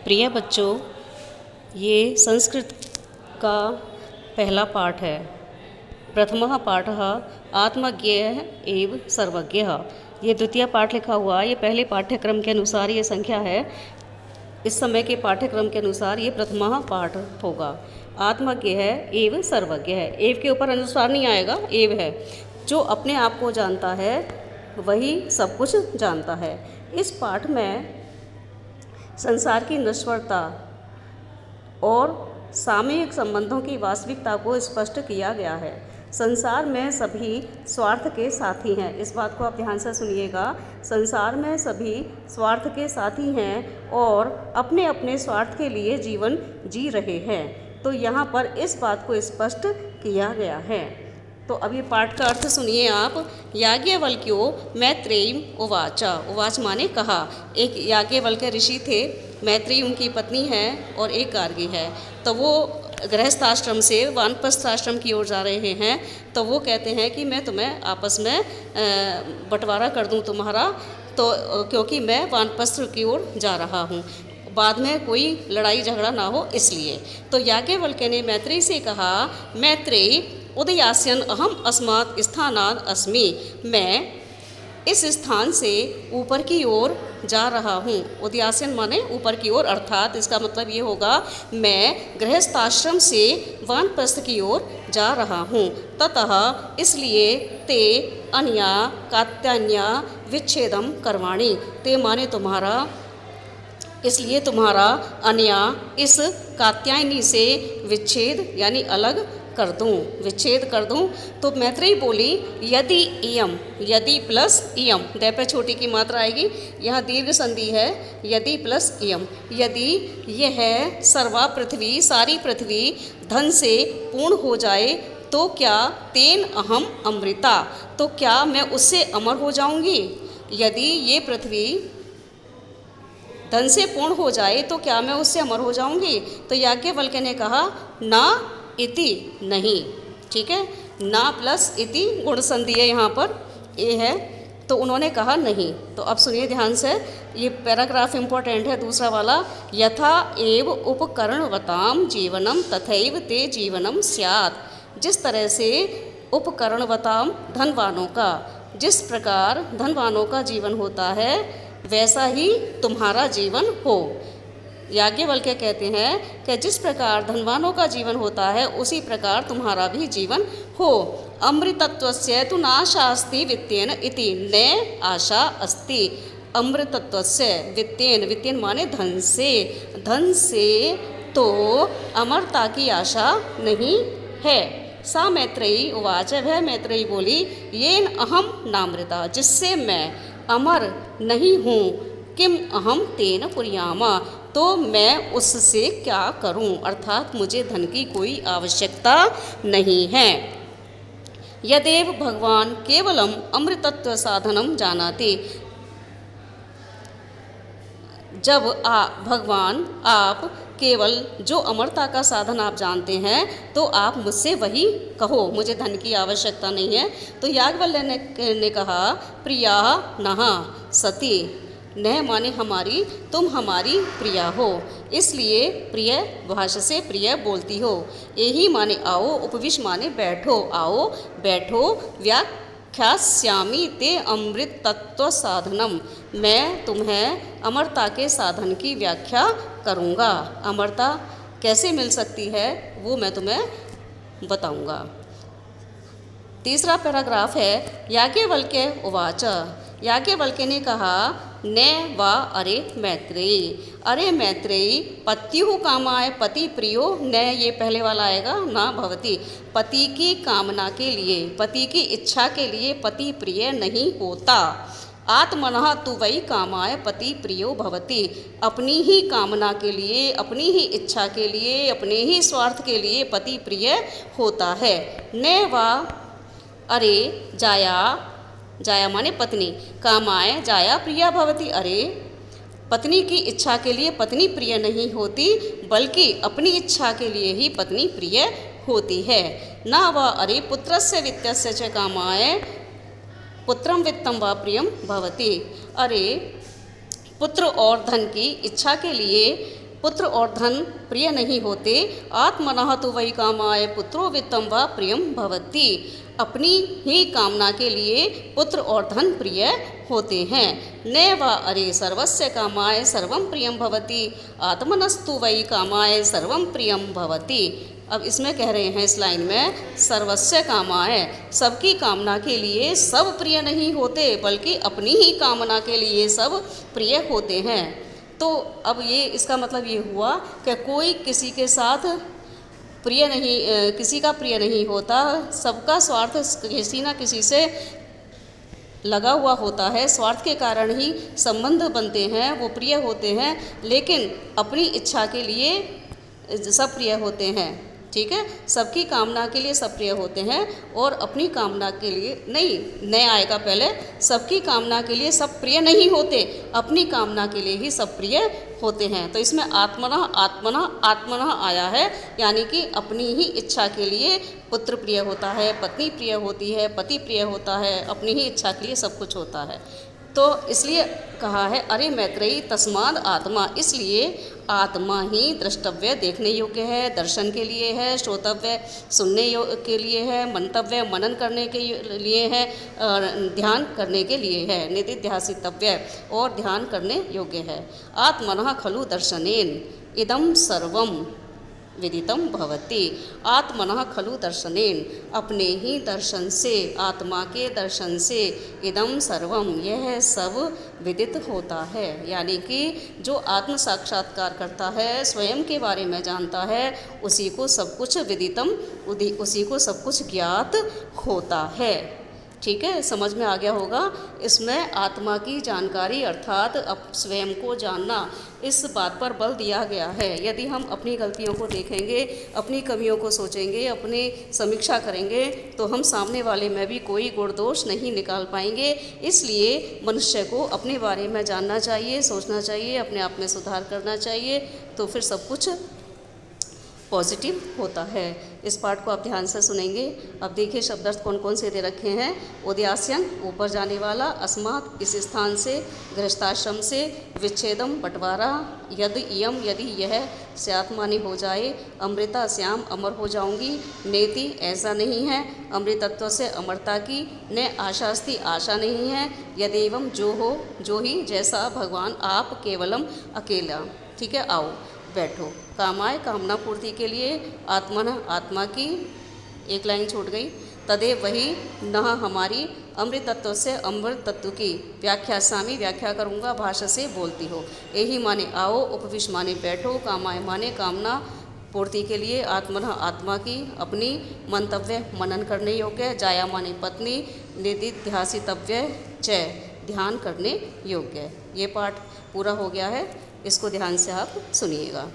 प्रिय बच्चों, ये संस्कृत का पहला पाठ है। प्रथमः पाठः आत्मज्ञेयः एव सर्वज्ञः। ये द्वितीय पाठ लिखा हुआ, ये पहले पाठ्यक्रम के अनुसार ये संख्या है। इस समय के पाठ्यक्रम के अनुसार ये प्रथमः पाठ होगा। आत्मज्ञेयः एव सर्वज्ञः। एव के ऊपर अनुस्वार नहीं आएगा, एव है। जो अपने आप को जानता है वही सब कुछ जानता है। इस पाठ में संसार की नश्वरता और सामयिक संबंधों की वास्तविकता को स्पष्ट किया गया है। संसार में सभी स्वार्थ के साथी हैं। इस बात को आप ध्यान से सुनिएगा। संसार में सभी स्वार्थ के साथी हैं और अपने अपने स्वार्थ के लिए जीवन जी रहे हैं। तो यहाँ पर इस बात को स्पष्ट किया गया है। तो अब ये पाठ का अर्थ सुनिए आप। याज्ञवल्क्यो मैत्रेयी उवाच। उवाच माने कहा। एक याज्ञवल्क्य ऋषि थे, मैत्रेयी उनकी पत्नी है और एक गार्गी है। तो वो गृहस्थाश्रम से वानप्रस्थाश्रम की ओर जा रहे हैं। तो वो कहते हैं कि मैं तुम्हें आपस में बंटवारा कर दूं तुम्हारा, तो क्योंकि मैं वानप्रस्थ की ओर जा रहा हूँ, बाद में कोई लड़ाई झगड़ा ना हो इसलिए। तो याज्ञवल्क्य ने मैत्रेयी से कहा, मैत्रेयी उदयास्यन् अहम अस्मात् स्थानात् अस्मि। मैं इस स्थान से ऊपर की ओर जा रहा हूँ। उदयास्यन् माने ऊपर की ओर, अर्थात इसका मतलब ये होगा मैं गृहस्थाश्रम से वानप्रस्थ की ओर जा रहा हूँ। ततः इसलिए ते अन्या कात्यायन्या विच्छेदम कर्वाणि। ते माने तुम्हारा, इसलिए तुम्हारा अन्या इस कात्यायनी से विच्छेद यानी अलग कर दूँ, विच्छेद कर दूँ। तो मैत्रेयी बोली, यदि इयम, यदि प्लस इयम, दै पे छोटी की मात्रा आएगी, यहाँ दीर्घ संधि है, यदि प्लस इयम। यदि यह सर्वा पृथ्वी, सारी पृथ्वी धन से पूर्ण हो जाए तो क्या तेन अहम अमृता, तो क्या मैं उससे अमर हो जाऊंगी। यदि ये पृथ्वी धन से पूर्ण हो जाए तो क्या मैं उससे अमर हो जाऊंगी। तो याज्ञवल्क्य ने कहा, ना इति, नहीं। ठीक है, ना प्लस इति गुण संधि है, यहाँ पर ए है, तो उन्होंने कहा नहीं। तो अब सुनिए ध्यान से, ये पैराग्राफ इम्पोर्टेंट है दूसरा वाला। यथा एव उपकरणवताम जीवनम तथैव ते जीवनम स्यात्। जिस तरह से उपकरणवताम धनवानों का, जिस प्रकार धनवानों का जीवन होता है वैसा ही तुम्हारा जीवन हो। याज्ञवल्क्य कहते हैं कि जिस प्रकार धनवानों का जीवन होता है उसी प्रकार तुम्हारा भी जीवन हो। अमृतत्वस्य तु नाशास्ति वित्तेन इति, न आशा अस्ति। अमृतत्वस्य वित्तेन, वित्तेन माने धन से, धन से तो अमरता की आशा नहीं है। सा मैत्रेयी उवाच। वह मैत्रेयी बोली, येन अहम नामृता, जिससे मैं अमर नहीं हूँ, किम अहम तेन कुर्यामा, तो मैं उससे क्या करूं, अर्थात मुझे धन की कोई आवश्यकता नहीं है। यदेव भगवान केवलम अमृतत्व साधनम जानाति। जब भगवान आप केवल जो अमरता का साधन आप जानते हैं तो आप मुझसे वही कहो, मुझे धन की आवश्यकता नहीं है। तो याज्ञवल्क्य ने कहा, प्रिया नः सती, न माने हमारी, तुम हमारी प्रिया हो, इसलिए प्रिय भाषा से प्रिय बोलती हो। यही माने आओ, उपविश माने बैठो, आओ बैठो। व्याख्यास्यामि ते अमृत तत्व साधनम। मैं तुम्हें अमरता के साधन की व्याख्या करूँगा। अमरता कैसे मिल सकती है वो मैं तुम्हें बताऊँगा। तीसरा पैराग्राफ है, याज्ञवल्क्य उवाच। याज्ञवल्क्य ने कहा, न वा अरे मैत्रेयी, अरे मैत्रेयी, पत्युः कामाय पति प्रियो, न ये पहले वाला आएगा, ना भवति। पति की कामना के लिए, पति की इच्छा के लिए पति प्रिय नहीं होता। आत्मनः तु वै कामाय पति प्रियो भवति। अपनी ही कामना के लिए, अपनी ही इच्छा के लिए, अपने ही स्वार्थ के लिए पति प्रिय होता है। न वा अरे जाया, जाया माने पत्नी, कामाय जाया प्रिया भवति। अरे पत्नी की इच्छा के लिए पत्नी प्रिय नहीं होती, बल्कि अपनी इच्छा के लिए ही पत्नी प्रिय होती है। न वा अरे पुत्रस्य वित्तस्य च कामाय पुत्रम वित्तम वा प्रियम भवति। अरे पुत्र और धन की इच्छा के लिए पुत्र और धन प्रिय नहीं होते। आत्मनः तु वै कामाय पुत्रो वित्तं वा प्रियं भवति। अपनी ही कामना के लिए पुत्र और धन प्रिय होते हैं। न वा अरे सर्वस्य कामाय सर्वं प्रियं भवति। आत्मनस्तु वै कामाय सर्वं प्रियं भवति। अब इसमें कह रहे हैं इस लाइन में, सर्वस्य कामाय, सबकी कामना के लिए सब प्रिय नहीं होते, बल्कि अपनी ही कामना के लिए सब प्रिय होते हैं। तो अब ये इसका मतलब ये हुआ कि कोई किसी के साथ प्रिय नहीं, किसी का प्रिय नहीं होता। सबका स्वार्थ किसी न किसी से लगा हुआ होता है। स्वार्थ के कारण ही संबंध बनते हैं, वो प्रिय होते हैं, लेकिन अपनी इच्छा के लिए सब प्रिय होते हैं। ठीक है, सबकी कामना के लिए सब प्रिय होते हैं और अपनी कामना के लिए नहीं, नए आएगा पहले, सबकी कामना के लिए सब प्रिय नहीं होते, अपनी कामना के लिए ही सब प्रिय होते हैं। तो इसमें आत्मनः आत्मनः आत्मनः आया है, यानी कि अपनी ही इच्छा के लिए पुत्र प्रिय होता है, पत्नी प्रिय होती है, पति प्रिय होता है, अपनी ही इच्छा के लिए सब कुछ होता है। तो इसलिए कहा है अरे मैत्रेयी तस्माद आत्मा, इसलिए आत्मा ही द्रष्टव्य देखने योग्य है, दर्शन के लिए है, श्रोतव्य सुनने के लिए है, मंतव्य मनन करने के लिए है, ध्यान करने के लिए है, निधिध्यासितव्य और ध्यान करने योग्य है। आत्मनः खलु दर्शनेन इदं सर्वं विदितं भवति। आत्मनः खलु दर्शनेन, अपने ही दर्शन से, आत्मा के दर्शन से, इदं सर्वम, यह सब विदित होता है। यानी कि जो आत्म साक्षात्कार करता है, स्वयं के बारे में जानता है, उसी को सब कुछ विदितम, उसी को सब कुछ ज्ञात होता है। ठीक है, समझ में आ गया होगा। इसमें आत्मा की जानकारी अर्थात अब स्वयं को जानना, इस बात पर बल दिया गया है। यदि हम अपनी गलतियों को देखेंगे, अपनी कमियों को सोचेंगे, अपनी समीक्षा करेंगे, तो हम सामने वाले में भी कोई गुण दोष नहीं निकाल पाएंगे। इसलिए मनुष्य को अपने बारे में जानना चाहिए, सोचना चाहिए, अपने आप में सुधार करना चाहिए, तो फिर सब कुछ पॉजिटिव होता है। इस पाठ को आप ध्यान से सुनेंगे। अब देखिए शब्दार्थ कौन कौन से दे रखे हैं। उदयास्यन, ऊपर जाने वाला, अस्मात्, इस स्थान से, गृहस्थाश्रम से, विच्छेदम, बंटवारा, यद इयम, यदि यह, स्यात् माने हो जाए, अमृता, श्याम, अमर हो जाऊंगी, नेति, ऐसा नहीं है, अमृतत्व से अमरता की, न आशास्ति, आशा नहीं है, यदेवम, जो हो, जो ही, जैसा, भगवान, आप, केवलम, अकेला। ठीक है, आओ बैठो। कामाय, कामना पूर्ति के लिए, आत्मन, आत्मा की, एक लाइन छूट गई, तदेव, वही, नह, हमारी, अमृत तत्व से, अमृत तत्व की, व्याख्या सामी, व्याख्या करूँगा, भाषा से बोलती हो। यही माने आओ, उपविश माने बैठो, कामाय माने कामना पूर्ति के लिए, आत्मन, आत्मा की, अपनी, मंतव्य मनन करने योग्य, जाया माने पत्नी, निधिध्यासितव्य च, ध्यान करने योग्य। ये पाठ पूरा हो गया है, इसको ध्यान से आप सुनिएगा।